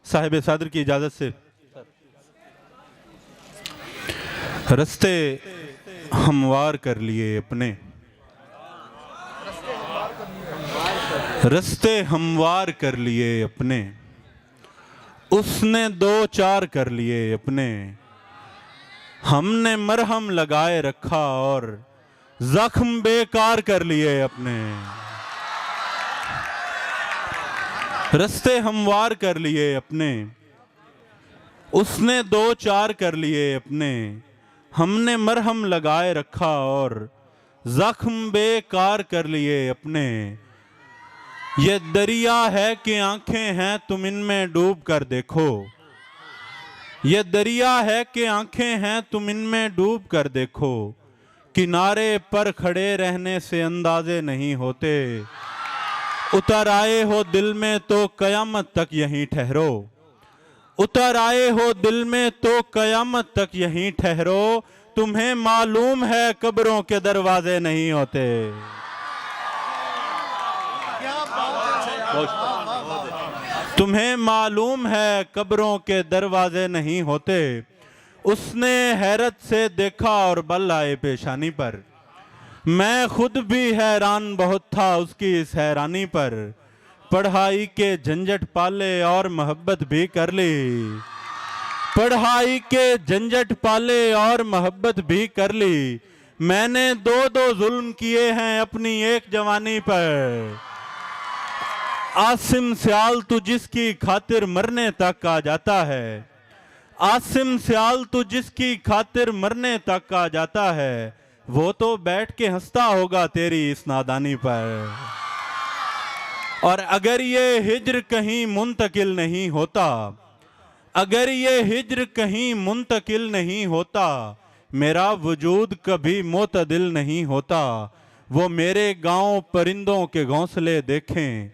साहिब सादर की इजाज़त से रस्ते हमवार कर लिए अपने, रस्ते हमवार कर लिए अपने, उसने दो चार कर लिए अपने, हमने मरहम लगाए रखा और जख्म बेकार कर लिए अपने। रस्ते हमवार कर लिए अपने, उसने दो चार कर लिए अपने, हमने मरहम लगाए रखा और जख्म बेकार कर लिए अपने। ये दरिया है कि आंखें हैं तुम इनमें डूब कर देखो, ये दरिया है कि आंखें हैं तुम इनमें डूब कर देखो, किनारे पर खड़े रहने से अंदाजे नहीं होते, उतर आए हो दिल में तो कयामत तक यहीं ठहरो, उतर आए हो दिल में तो कयामत तक यहीं ठहरो, तुम्हें मालूम है कब्रों के दरवाजे नहीं होते। तुम्हें मालूम है कब्रों के दरवाजे नहीं होते। उसने हैरत से देखा और बल आए पेशानी पर, मैं खुद भी हैरान बहुत था उसकी इस हैरानी पर, पढ़ाई के झंझट पाले और मोहब्बत भी कर ली, पढ़ाई के झंझट पाले और मोहब्बत भी कर ली, मैंने दो दो जुल्म किए हैं अपनी एक जवानी पर। आसिम सियाल तू जिसकी खातिर मरने तक आ जाता है, आसिम सियाल तू जिसकी खातिर मरने तक आ जाता है, वो तो बैठ के हंसता होगा तेरी इस नादानी पर। और अगर ये हिज्र कहीं मुंतकिल नहीं होता, अगर ये हिज्र कहीं मुंतकिल नहीं होता, मेरा वजूद कभी मोतदिल नहीं होता। वो मेरे गांव परिंदों के घोंसले देखें,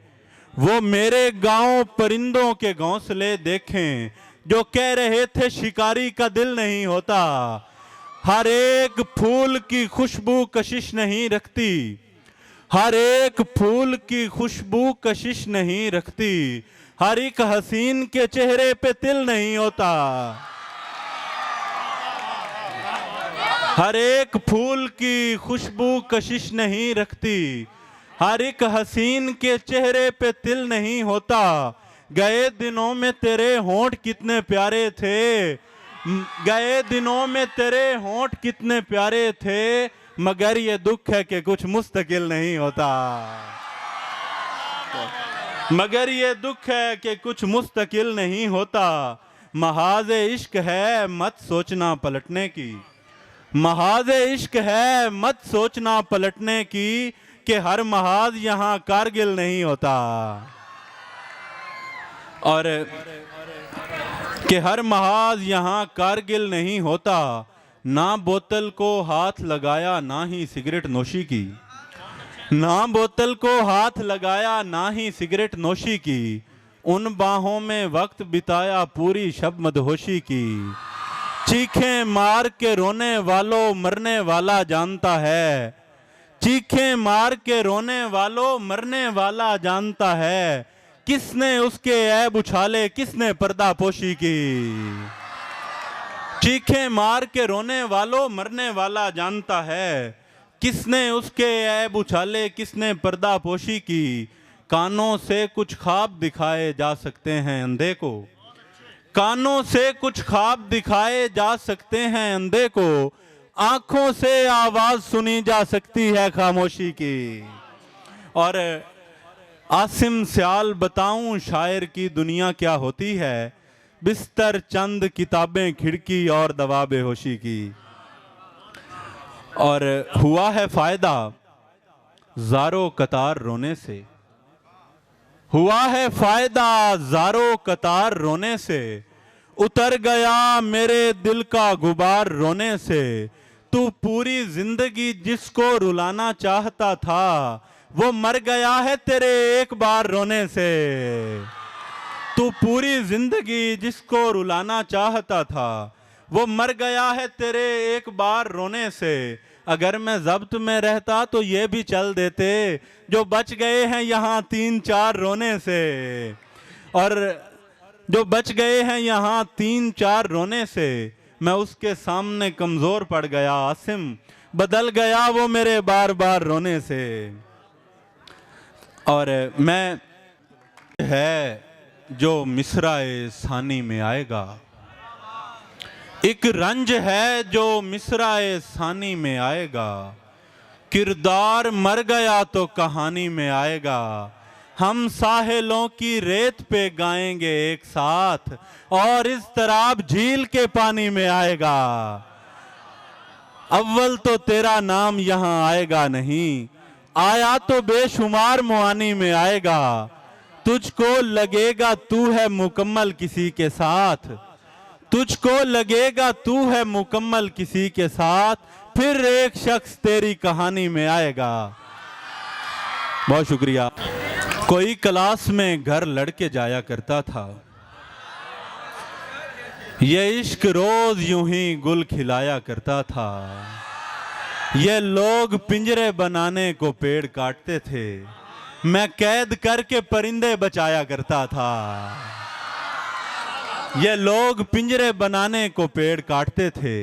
वो मेरे गांव परिंदों के घोंसले देखें, जो कह रहे थे शिकारी का दिल नहीं होता। हर एक फूल की खुशबू कशिश नहीं रखती, हर एक फूल की खुशबू कशिश नहीं रखती, हर एक हसीन के चेहरे पे तिल नहीं होता। हर एक फूल की खुशबू कशिश नहीं रखती, हर एक हसीन के चेहरे पे तिल नहीं होता। गए दिनों में तेरे होंठ कितने प्यारे थे, गए दिनों में तेरे होंठ कितने प्यारे थे, मगर ये दुख है कि कुछ मुस्तकिल नहीं होता, मगर ये दुख है कि कुछ मुस्तकिल नहीं होता। महाज इश्क है मत सोचना पलटने की, महाज इश्क है मत सोचना पलटने की, कि हर महाज यहाँ कारगिल नहीं होता। और कि हर महाज यहाँ कारगिल नहीं होता। ना बोतल को हाथ लगाया ना ही सिगरेट नोशी की, ना बोतल को हाथ लगाया ना ही सिगरेट नोशी की, उन बाहों में वक्त बिताया पूरी शब मदहोशी की। चीखें मार के रोने वालों मरने वाला जानता है, चीखें मार के रोने वालों मरने वाला जानता है, किसने उसके ऐब उछाले किसने पर्दा पोशी की। चीखें मार के रोने वालों मरने वाला जानता है, किसने उसके ऐब उछाले किसने पर्दा पोशी की। कानों से कुछ ख्वाब दिखाए जा सकते हैं अंधे को, कानों से कुछ ख्वाब दिखाए जा सकते हैं अंधे को, आंखों से आवाज सुनी जा सकती है खामोशी की। और आसिम सियाल बताऊं शायर की दुनिया क्या होती है, बिस्तर चंद किताबें खिड़की और दवा बेहोशी की। और हुआ है फायदा ज़ारो कतार रोने से, हुआ है फायदा ज़ारो कतार रोने से, उतर गया मेरे दिल का गुबार रोने से। तू पूरी जिंदगी जिसको रुलाना चाहता था, वो मर गया है तेरे एक बार रोने से। तू पूरी जिंदगी जिसको रुलाना चाहता था, वो मर गया है तेरे एक बार रोने से। अगर मैं ज़ब्त में रहता तो ये भी चल देते, जो बच गए हैं यहाँ तीन चार रोने से। और जो बच गए हैं यहाँ 3-4 रोने से, मैं उसके सामने कमजोर पड़ गया आसिम, बदल गया वो मेरे बार बार रोने से। और मैं है जो मिसराए सानी में आएगा, एक रंज है जो मिसराए सानी में आएगा, किरदार मर गया तो कहानी में आएगा, हम साहिलों की रेत पे गाएंगे एक साथ, और इस तराब झील के पानी में आएगा। अव्वल तो तेरा नाम यहाँ आएगा नहीं, आया तो बेशुमार मुआनी में आएगा, तुझको लगेगा तू है मुकम्मल किसी के साथ, तुझको लगेगा तू है मुकम्मल किसी के साथ, फिर एक शख्स तेरी कहानी में आएगा। बहुत शुक्रिया। कोई क्लास में घर लड़के जाया करता था, ये इश्क रोज यूं ही गुल खिलाया करता था, ये लोग पिंजरे बनाने को पेड़ काटते थे, मैं कैद करके परिंदे बचाया करता था। ये लोग पिंजरे बनाने को पेड़ काटते थे,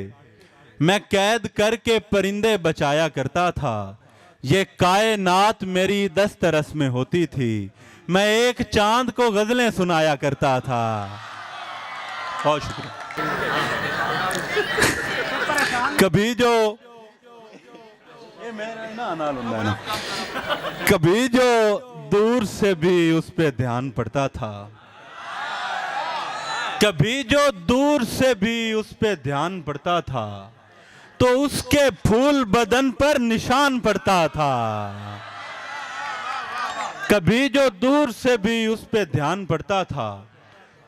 मैं कैद करके परिंदे बचाया करता था, ये कायनात मेरी दस्तरस में होती थी, मैं एक चांद को गजलें सुनाया करता था। बहुत शुक्रिया। कभी जो कभी जो दूर से भी उस पे ध्यान पड़ता था, कभी जो दूर से भी उस पे ध्यान पड़ता था, तो उसके फूल बदन पर निशान पड़ता था। कभी जो दूर से भी उस पे ध्यान पड़ता था,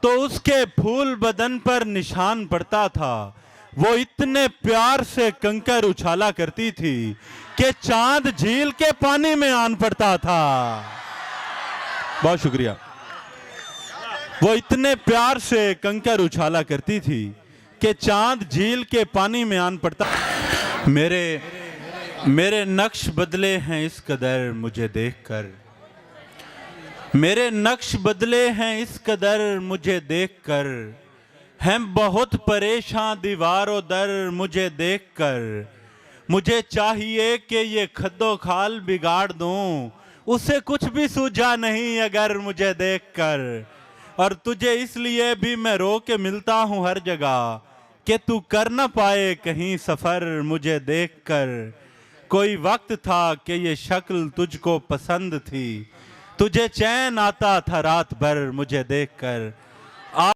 तो उसके फूल बदन पर निशान पड़ता था, वो इतने प्यार से कंकर उछाला करती थी कि चांद झील के पानी में आन पड़ता था। बहुत शुक्रिया। वो इतने प्यार से कंकर उछाला करती थी कि चांद झील के पानी में आन पड़ता। मेरे नक्श बदले हैं इस कदर मुझे देखकर, मेरे नक्श बदले हैं इस कदर मुझे देखकर, हैं बहुत परेशान दीवारों दर मुझे देखकर, मुझे चाहिए कि ये खद्दो खाल बिगाड़ दूं, उसे कुछ भी सूझा नहीं अगर मुझे देखकर, और तुझे इसलिए भी मैं रो के मिलता हूँ हर जगह कि तू कर न पाए कहीं सफर मुझे देखकर। कोई वक्त था कि ये शक्ल तुझको पसंद थी, तुझे चैन आता था रात भर मुझे देखकर,